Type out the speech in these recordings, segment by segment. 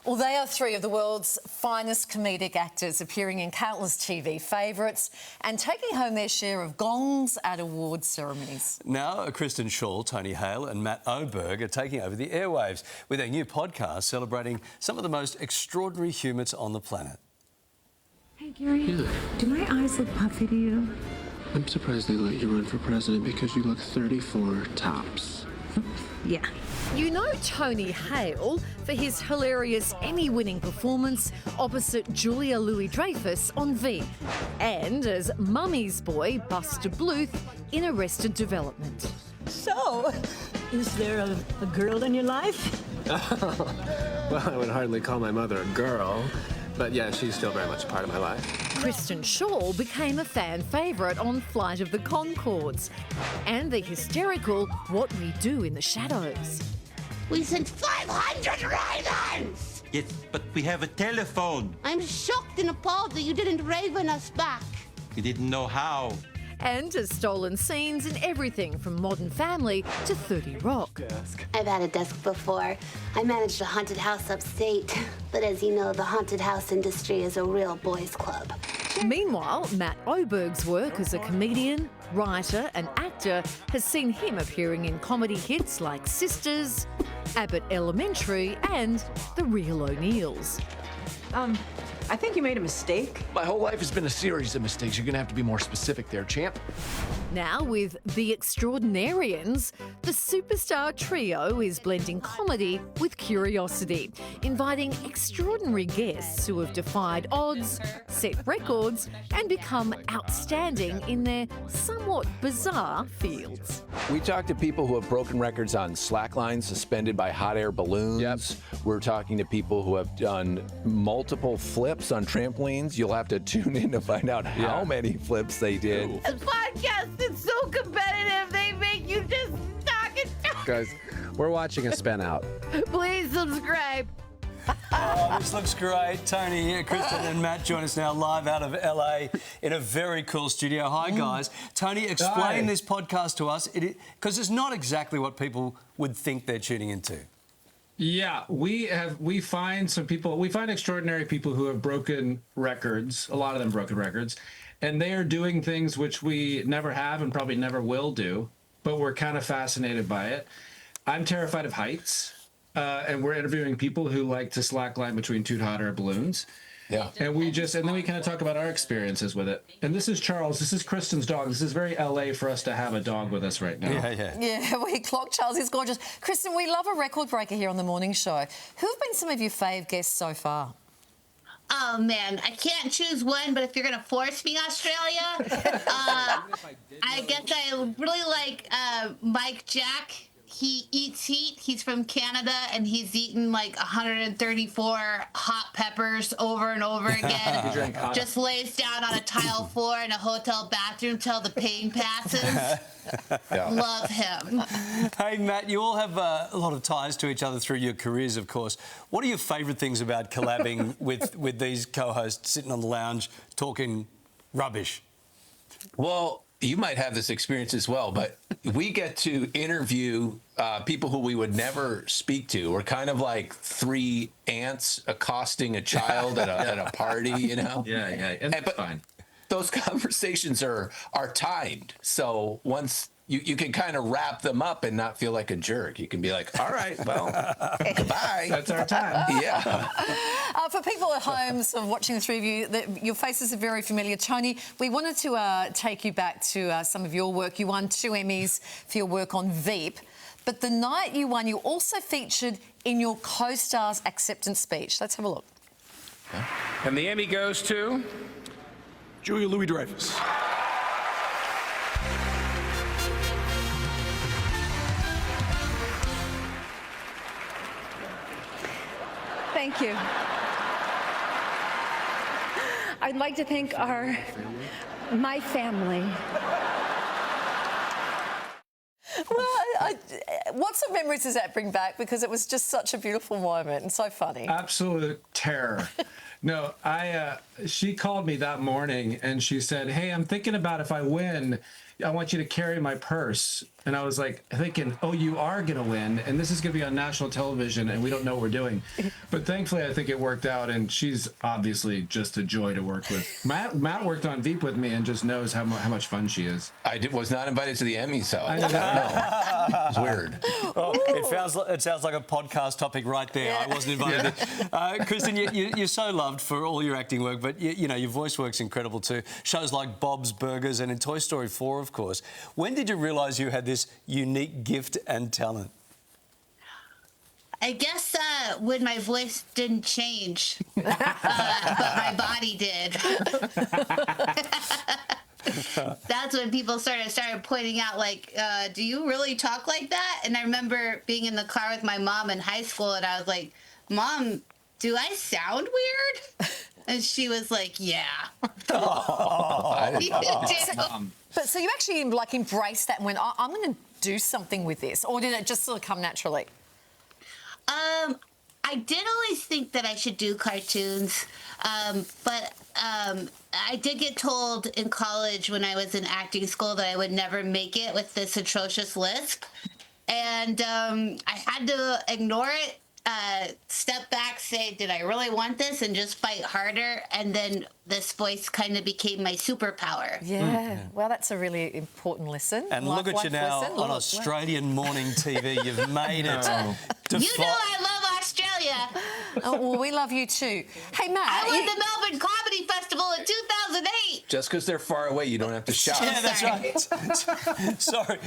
Well, they are three of the world's finest comedic actors, appearing in countless TV favourites and taking home their share of gongs at award ceremonies. Now, Kristen Schaal, Tony Hale and Matt Oberg are taking over the airwaves with their new podcast celebrating some of the most extraordinary humans on the planet. Hey, Gary, do my eyes look puffy to you? I'm surprised they let you run for president because you look 34 tops. Yeah. You know Tony Hale for his hilarious Emmy-winning performance opposite Julia Louis-Dreyfus on Veep, and as Mummy's boy Buster Bluth in Arrested Development. So, is there a girl in your life? Well, I would hardly call my mother a girl, but yeah, she's still very much a part of my life. Kristen Schaal became a fan favourite on Flight of the Conchords and the hysterical What We Do in the Shadows. We sent 500 ravens! Yes, but we have a telephone. I'm shocked and appalled that you didn't raven us back. We didn't know how. And has stolen scenes in everything from Modern Family to 30 Rock. I've had a desk before. I managed a haunted house upstate. But as you know, the haunted house industry is a real boys' club. Meanwhile, Matt Oberg's work as a comedian, writer and actor has seen him appearing in comedy hits like Sisters, Abbott Elementary and The Real O'Neills. I think you made a mistake. My whole life has been a series of mistakes. You're gonna have to be more specific there, champ. Now with The Extraordinarians, the superstar trio is blending comedy with curiosity, inviting extraordinary guests who have defied odds, set records and become outstanding in their somewhat bizarre fields. We talked to people who have broken records on slacklines suspended by hot air balloons. Yep. We're talking to people who have done multiple flips on trampolines. You'll have to tune in to find out how many flips they did. This podcast is so competitive, they make you just talk and talk. Guys, we're watching a spin out. Please subscribe. Oh, this looks great. Tony, Kristen and Matt join us now live out of LA in a very cool studio. Hi, guys. Tony, explain this podcast to us, because it's not exactly what people would think they're tuning into. Yeah, we find extraordinary people who have broken records, a lot of them broken records, and they are doing things which we never have and probably never will do, but we're kind of fascinated by it. I'm terrified of heights, and we're interviewing people who like to slackline between two hot air balloons. Yeah. And then we kind of talk about our experiences with it. And this is Charles. This is Kristen's dog. This is very LA for us to have a dog with us right now. Yeah, we clocked Charles. He's gorgeous. Kristen, we love a record breaker here on The Morning Show. Who have been some of your fave guests so far? Oh man, I can't choose one, but if you're gonna force me, Australia, I guess I really like Mike Jack. He eats heat. He's from Canada, and he's eaten like 134 hot peppers over and over again. Just lays down on a tile floor in a hotel bathroom till the pain passes. Love him. Hey, Matt, you all have a lot of ties to each other through your careers, of course. What are your favourite things about collabing with these co-hosts, sitting on the lounge, talking rubbish? Well, you might have this experience as well, but we get to interview people who we would never speak to. We're kind of like three ants accosting a child at a party, you know? Yeah, and that's fine. Those conversations are timed, so once you can kind of wrap them up and not feel like a jerk. You can be like, all right, well, goodbye. That's our time. Yeah. For people at home sort of watching the three of you, your faces are very familiar. Tony, we wanted to take you back to some of your work. You won 2 Emmys for your work on Veep. But the night you won, you also featured in your co-star's acceptance speech. Let's have a look. And the Emmy goes to Julia Louis-Dreyfus. Thank you. I'd like to thank my family. Well, what sort of memories does that bring back? Because it was just such a beautiful moment and so funny. Absolute terror. No, she called me that morning and she said, hey, I'm thinking about if I win, I want you to carry my purse. And I was like thinking, oh, you are going to win. And this is going to be on national television and we don't know what we're doing. But thankfully, I think it worked out. And she's obviously just a joy to work with. Matt worked on Veep with me and just knows how much fun she is. Was not invited to the Emmys, so I don't know. It's weird. Well, it sounds like a podcast topic right there. I wasn't invited. Kristen, you're so loved for all your acting work, but you know your voice work's incredible too. Shows like Bob's Burgers and in Toy Story 4, of course. When did you realise you had this unique gift and talent? I guess when my voice didn't change, but my body did. That's when people started pointing out, like, do you really talk like that? And I remember being in the car with my mom in high school, and I was like, Mom, do I sound weird? And she was like, yeah. But so you actually like embraced that and went, I'm going to do something with this, or did it just sort of come naturally? I did always think that I should do cartoons, but I did get told in college when I was in acting school that I would never make it with this atrocious lisp, and I had to ignore it, step back, say, did I really want this, and just fight harder, and then this voice kind of became my superpower. Yeah, well, that's a really important lesson. And look at you now on Australian morning TV. You've made it. You know I love Australia. Oh, well, we love you too. Hey, Matt. I won the Melbourne Comedy Festival in 2008. Just because they're far away, you don't have to shout. Yeah, that's right. Sorry.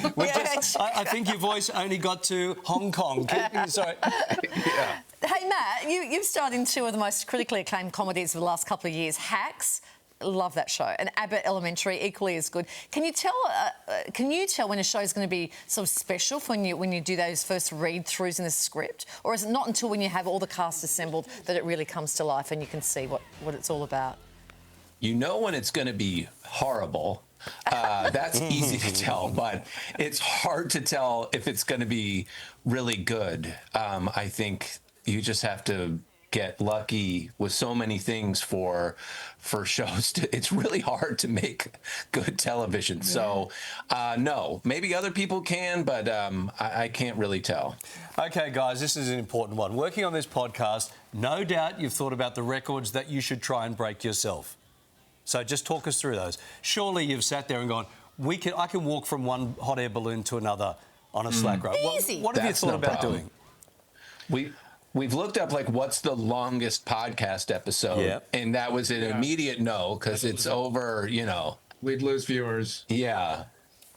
I think your voice only got to Hong Kong. Sorry. Yeah. Hey, Matt, you've starred in two of the most critically acclaimed comedies of the last couple of years, Hacks. Love that show. And Abbott Elementary, equally as good. Can you tell when a show is going to be sort of special when you do those first read-throughs in the script? Or is it not until when you have all the cast assembled that it really comes to life and you can see what it's all about? You know when it's going to be horrible. That's easy to tell, but it's hard to tell if it's going to be really good. I think you just have to get lucky with so many things for shows. It's really hard to make good television. So, no, maybe other people can, but I can't really tell. Okay, guys, this is an important one. Working on this podcast, no doubt you've thought about the records that you should try and break yourself. So just talk us through those. Surely you've sat there and gone, I can walk from one hot air balloon to another on a slack rope. Easy. What have you thought about doing? We've looked up, like, what's the longest podcast episode, and that was an immediate no, because it's over, you know. We'd lose viewers. Yeah.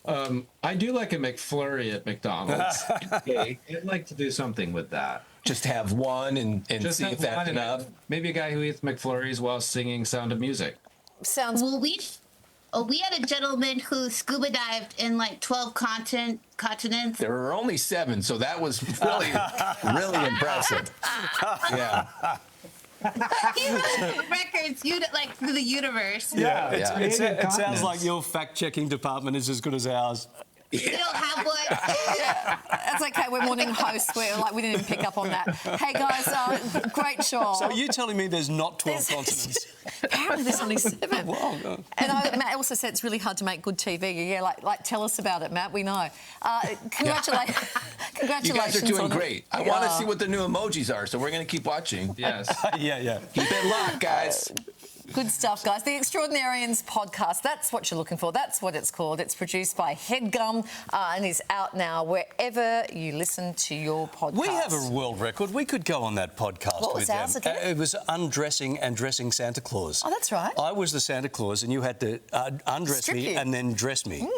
I do like a McFlurry at McDonald's. I'd like to do something with that. Just have one and see if that's enough. Maybe a guy who eats McFlurries while singing Sound of Music. Sounds... Well, we had a gentleman who scuba dived in like 12 continents. There were only 7, so that was really, really impressive. Yeah. He wrote records like through the universe. Yeah, it sounds like your fact-checking department is as good as ours. You don't have one. That's okay. We're morning hosts. We didn't even pick up on that. Hey guys, great show. So are you telling me there's not 12 continents? Apparently there's only 7. Wow. No. And Matt also said it's really hard to make good TV. Yeah, like tell us about it, Matt. We know. Congratulations. You guys are doing great. I want to see what the new emojis are, so we're going to keep watching. Yes. Yeah. Keep it locked, guys. Good stuff, guys. The Extraordinarians podcast, that's what you're looking for. That's what it's called. It's produced by Headgum and is out now wherever you listen to your podcast. We have a world record. We could go on that podcast what was with ours them. again? It was undressing and dressing Santa Claus. Oh, that's right. I was the Santa Claus and you had to undress Strip me you. and then dress me.